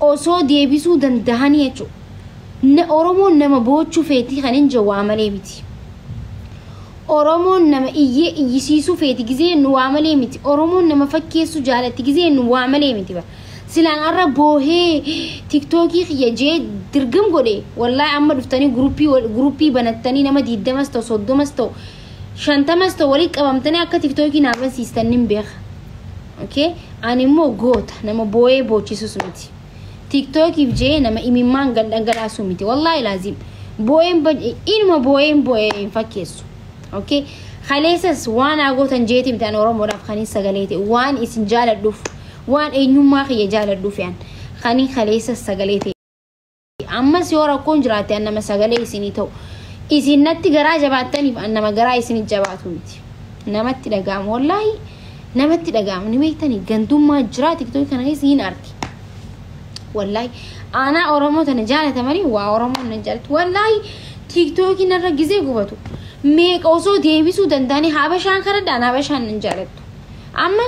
osoo deebisuu danda'anii jechuudha. Oromoon nama boochuu feetii kan hin jawaamalee miti. Oromoon nama iyyisiisuu feeti gizee nu waamalee miti. Oromoon nama fakkeessu jaalatti gizee nu waamalee miti. Silaan arra boohee TikTokii khiyajee dirgam godhe wallahi amma dhuftanii gruupii banattanii nama 20 ta'u 30 ta'u 50 ta'u walii qabamtanii akka TikTokii naaban siistaniin beeka. Okay? Ani immoo goota nama boohee boochisus miti. TikTokii jee nama imimmaan gangalaasu miti. Wallahi laazim. Inuma booheen fakkeessu. Okay? Khaleessas waan agootan jeeti mitaan Oromoodhaaf kan sagaleete waan isin jaaladhuuf waan eenyummaa kiyya jaaladhuuf yaan kan khaleessas sagaleete ammas yoo rakkoon jiraate nama sagalee isinii ta'u isin natti garaa jabaattaniif nama garaa isinii jabaatu miti namatti dhaga'amu wallahi namatti dhaga'amu ni beektanii gandummaa jira TikTok kana keessa hin arki wallahi ana Oromoo tana jaalatamanii waa Oromoo nan jaalatu wallahi TikTok narra gizee gubatu meeqa osoo deebisuu danda'anii habashaan karadhaan habashaan nan jaalattu amma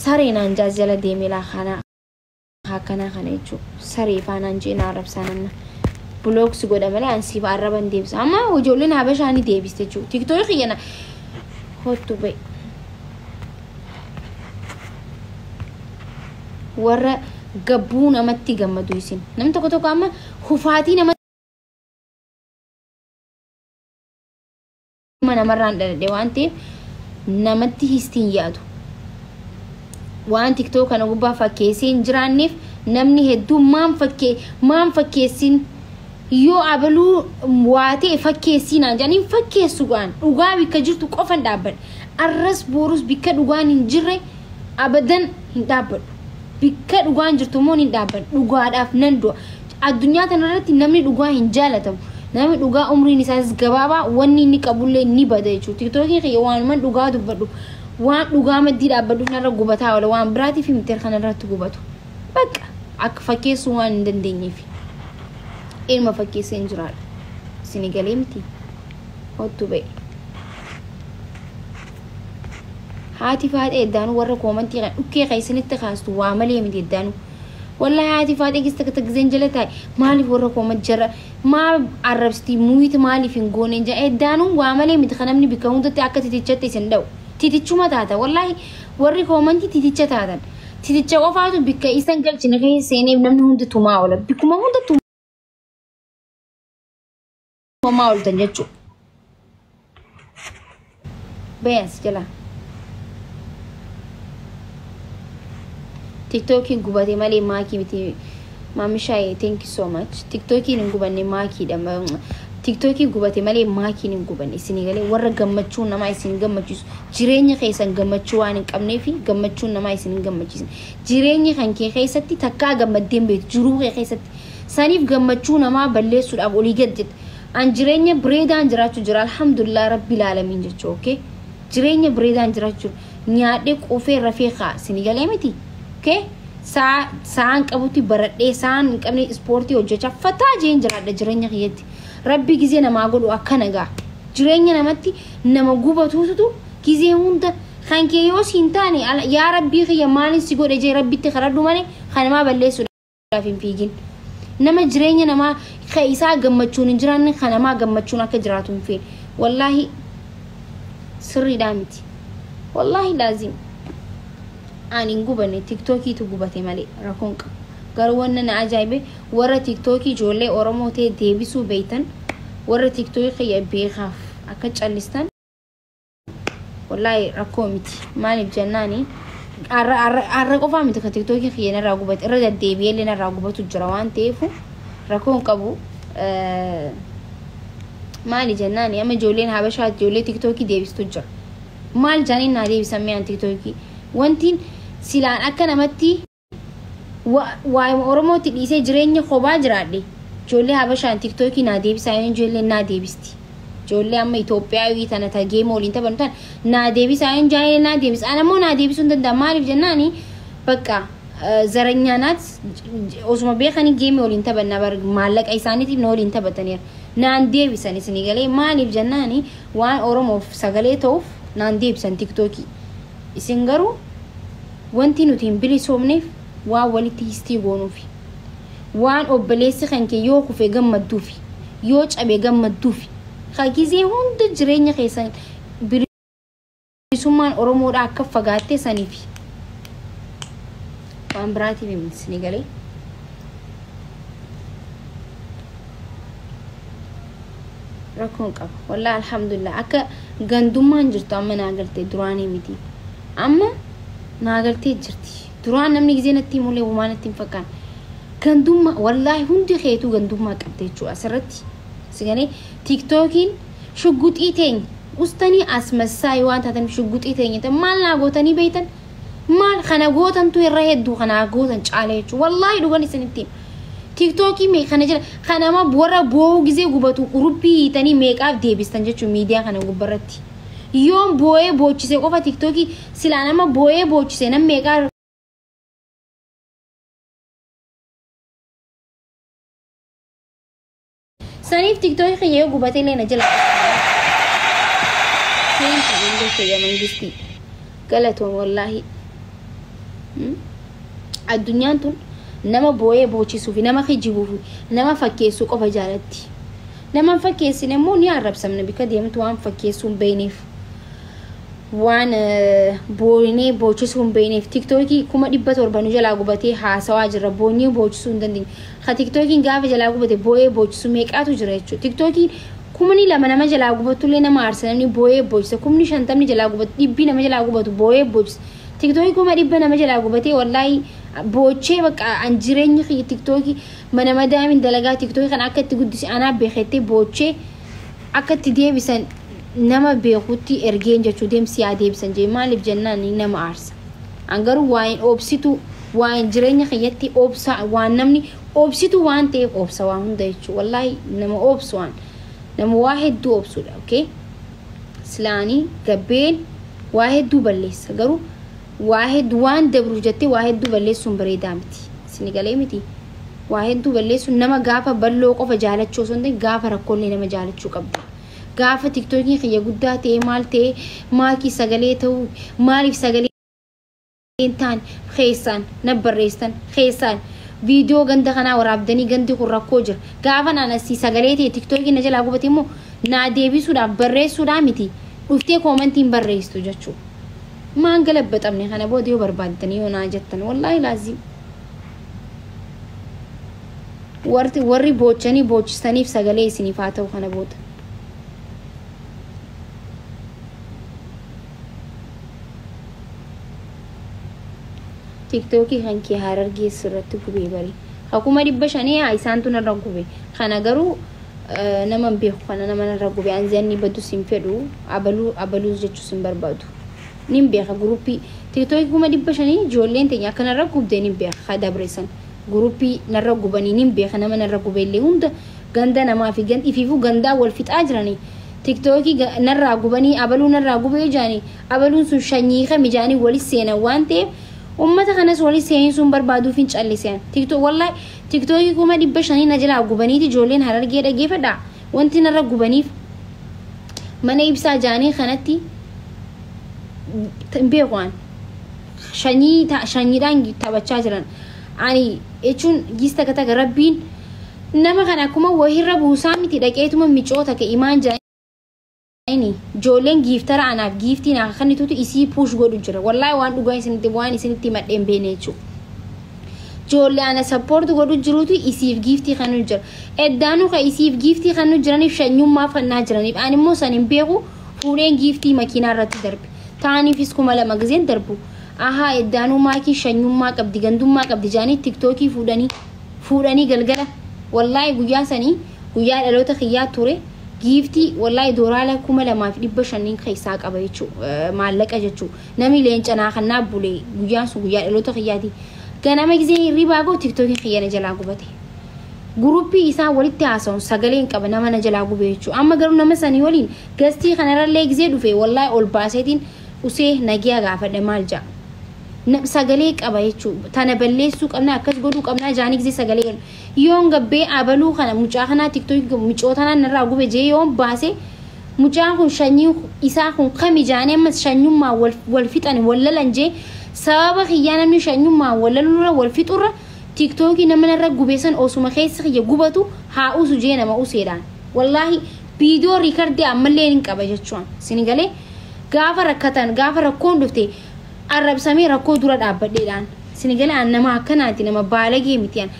sareenaan jaajala deemela kana akkana kana jechuudha saree faanaan jeenaa arrabsaananna bloogs godha malee ansiif arraban deebisa amma ijoolleen habashaanii deebiste jechuudha TikTok yana hottu ba'e warra gabbuu namatti gammadu isin nam tokko amma hufaatii nama namarraan dhaladhe waan ta'eef namatti histiin yaadu waan TikTok kana gubbaa fakkeessee hin jiraanneef namni hedduu maan fakkeessin yoo abaluu waatee fakkeessinaan jedhanii fakkeessu gaan dhugaa bikka jirtu qofan dhaabbadha arras boorus bikka dhugaan hin jirre abadan hin dhaabbadhu bikka dhugaan jirtu immoo hin dhaabbadhu dhugaadhaaf nan du'a addunyaa tanarratti namni dhugaa hin jaalatamu namni dhugaa umriin isaas gabaabaa wanni inni qabullee ni bada jechuudha TikTokiin kiyya waanuman dhugaa dubbadhu waan dhugaa maddii dhaabbadhu narra gubataa wala waan biraatiif himteer kanarratti gubatu bakka akka fakkeessu waan hin dandeenyeef ilma fakkeessee hin jiraadha isin galee miti hottu ba'e haati faadhe eddaanu warra koomantii kan dhukkee kaysanitti kaastu waa malee miti eddaanu wallahi haati faadhe gista katagzeen jala taa'e maaliif warra kooman jara maa arrabsiti muuyiti maaliif hin gooneen jaa eddaanu waa malee miti kanamni bikka hundatti akka titichatte isin dha'u titichuma taata wallahi warri koomantii titicha taatan titicha qofaatu bikka isan galchine keessa seeneef namni hundi tumaa oola bikkuma hunda tumaa ooltan jechuudha beeyas jala TikTokiin gubate malee maakii miti maamishaa thank you so much TikTokiin hin gubanne maakiidha TikTokiin gubate malee maakiin hin gubanne isinii galee warra gammachuu namaa isin gammachiisu jireenya keessan gammachuu waan hin qabneef gammachuu namaa isin hin gammachiisne jireenya kan kee keessatti takkaa gammaddeen beektu jiruu kee keessatti saniif gammachuu namaa balleessuudhaaf olii gad jette an jireenya bireedaan jiraachuu jira alhamdulillah rabbil alamin jechuu okay jireenya bireedaan jiraachuu nyaadhee qofee rafee kaa isinii galee miti okay saan qabutti baradhee saan hin qabne ispoortii hojjechaa fataa jeen jiraadha jireenya kiyyatti rabbi gizee namaa godhu akka nagaa jireenya namatti nama gubatuutu gizee hunda kan kee yoo siin taane yaa rabbii kiyya maalin si godhe jee rabbitti kadhadhu malee kanamaa balleessuudhaaf hin fiigin nama jireenya namaa isaa gammachuun hin jiraanne kanamaa gammachuun akka jiraatu hin feene wallahi sirriidhaa miti wallahi laazim ani gubanne TikTokii tu gubate malee rakkoon qabu garuu wannan ajaa'ibe warra TikTokii ijoollee Oromoo ta'e deebisuu beeytan warra TikTokii kiyya beekaaf akka callistan wallahi rakkoo miti maaliif jennaani arra qofaa miti ka TikTokii kiyya narraa gubate irra deddeebi'ee narraa gubatu jira waan ta'eef rakkoon qabu maali jennaani amma ijoolleen habashaa ijoollee TikTokii deebistu jira maal jaaniin naa deebisan mi'aan TikTokii wantiin silaan akka namatti waa'ee Oromootti dhiisee jireenya kophaa jiraadhe ijoollee habashaan TikTokii naa deebisaa yoo ijoollee naa deebisti ijoollee amma Itoophiyaawii tana tagee mooliin taphannu tan naa deebisaa yoo ijoollee naa deebisa ana immoo naa deebisuu hin danda'a maaliif jennaani bakka zaranya naat osuma beekanii geemii waliin taphanna bar maallaqa isaaniitiif na waliin taphataniira naan deebisan isinii galee maaliif jennaani waan Oromoof sagalee ta'uuf naan deebisan TikTokii isin garuu wanti nuti hin bilisoomneef waan walitti histii goonuufi waan obboleessi kanke yoo kufe gammadduufi yoo cabe gammadduufi khagizee hunda jireenya keessan bilisummaan oromoodha akka fagaattee saniifi waan biraatiif himisni galee rakkoon qaba wallahi alhamdulillah akka gandummaan jirtu amma naagaltee duraanii miti amma naagaltee jirti duraan namni gizee natti mulee waan natti fakkaan gandummaa wallahi hundi keetu gandummaa qabdee jechuudha asirratti sigane tiktokiin shugguxii teenya ustani asmassaay waan taatan shugguxii teenya maal naa gootanii beeytan maal kana gootantu irra hedduu kana gootan caalee jechuudha wallahi dhugan isinitti TikTokii mee kana jira kanama warra boo gizee gubatu qurupii hiitanii meeqaaf deebistan jechuun miidiyaa kana gubbarratti yoon boo'ee boochise qofa TikTokii silaa nama boo'ee boochise nam meeqaa saniif TikTokii kiyyee gubatee leena jala keenta indee ya mangisti galatoon wallahi addunyaan tun nama boo'ee boochisuu fi nama kijibuuf nama fakkeessuu qofa jaalatti nama fakkeessine immoo ni arrabsamna bika deemtu waan fakkeessuun beeyneef waan boo'inee boochisuu beeyneef TikTokii kuma 700 jalaa gubatee haasawaa jira boonyee boochisuu hin dandeenye ha TikTokiin gaafa jalaa gubate boo'ee boochisuu meeqaatu jira jechuudha TikTokiin kumni lama nama jalaa gubatullee nama aarsa namni boo'ee boocisa kumni 50 jalaa gubatu 100 nama jalaa gubatu boo'ee boocisa TikTokii kuma 100 nama jalaa gubatee wallahi boochee bakka anjireenyi khii TikTokii mana madaamin dalagaa TikTokii kan akka itti guddisi anaa beekete boochee akka itti deebisan nama beekutti ergeen jechuu deemsi yaa deebisan jee maaliif jennaan nama aarsa angaru waan obsitu waan jireenya khiyyatti obsa waan namni obsitu waan ta'eef obsa waan hunda jechuu wallahi nama obsu waan nama waa hedduu obsuudha okay islaanii gabbeen waa hedduu balleessa garuu واحد وان دبرو جتي واحد دو بلسون بريدامتي سنغالي متي واحد دو بلسون نما غافا بلو قف جالت شو سندي غافا ركولي نما جالت شو قبل غافا تيك توكي خيا غدا تي مال تي ما كي سغالي تو مالف سغالي انتان خيسان نبريستان خيسان فيديو غندا خنا ورابدني غندي خركوجر غافا انا سي سغالي تي تيك توكي نجلا غوبتيمو نا ديبي سودا بري سودا متي وفتي كومنتين بريستو جچو ما انقلبت امني خنا بوديو بربادتني ونا جتن والله لازم وري بوچني بوچستني فسغلي سني فاتو خنا بود تيك توكي خنكي هاررغي سرت كوبي بري حكومه دبشاني ايسانتو نرغوبي خنا غرو نمن بيخ خنا نمن نرغوبي انزني بدو سيمفدو ابلو جچو سيمبربادو نيمبيخ جروبي تيكتوك كوما دبشاني جولين تنيا كنا رغوب دي نيمبيخ خدا بريسن جروبي نرغوبني نيمبيخ نما نرغوب اللي هند غندا نما في غند يفيفو غندا والفيت اجراني تيكتوكي نرغوبني ابلو نرغوب يجاني ابلو سو شني خمجاني ولي سينا وانتي امته خنس ولي سين سون بربادو فين چاليسان تيكتوك والله تيكتوكي كوما دبشاني نجلا غوبني دي جولين هررغي دغي فدا وانتي نرغوبني من يبسا جاني خنتي تنبيغوان شاني رانجي تابتشاجران يعني ايشون جيستا كتا ربين نما خنا كما وهي ربو سامتي دقيتو ميچوتا كايمان جاني جولين گيفتر انا گيفتي نا خني توتو اسي پوش گودو جرا والله وان دوغاي سنتي وان سنتي مدين بينيچو جول انا سپورت گودو جروتو اسي گيفتي خنو جر ادانو خا اسي گيفتي خنو جراني شنيو ما فنا جراني اني مو سنين بيغو فورين گيفتي ماكينا رت درب تاني فيسكم على مغزين دربو اها ادانو ماكي شنيو ما قبدي گندو ما قبدي جاني تيك توكي فوداني گلگلا والله گويا سني گويا دلو تخيا توري گيفتي والله دورالا كوما لما في دبشنين خيسا قبيچو مالك اجچو نمي لينچنا خنا بولي گويا سو گويا دلو تخياتي كنا مغزين ريباغو تيك توكي خيانا جلاغوبتي جروبي إسا ولد تاسون سجلين كبنا ما نجلاقو بيشو أما قالوا نمسني ولين قستي خنرا ليك زيدو في والله أول باسيتين وسيه نجيا غافر دمال جا سجليك أبايشو تانا بلسوك أمنا كش بدوك أمنا جانيك زي سجلين يوم قبي أبلو خنا مجاهنا تيك توك مجوتنا نراقو بيجي يوم باسي مجاهون شنيو إسا خون خمي جاني مس شنيو ما والفتن ولا لنجي sababa khiyana mi shanyuma wala lura wal fitura tiktoki namana raggu besan osuma khaysa khiya gubatu ha usu jeena ma usedan wallahi video record amaleen qaba jechuun sinigale gaafa rakkatan gaafa rakkoon dhufte arab samii rakkoo dura dhaabbadeedhaan sinigale annama akkanaati nama baalagee mitiyan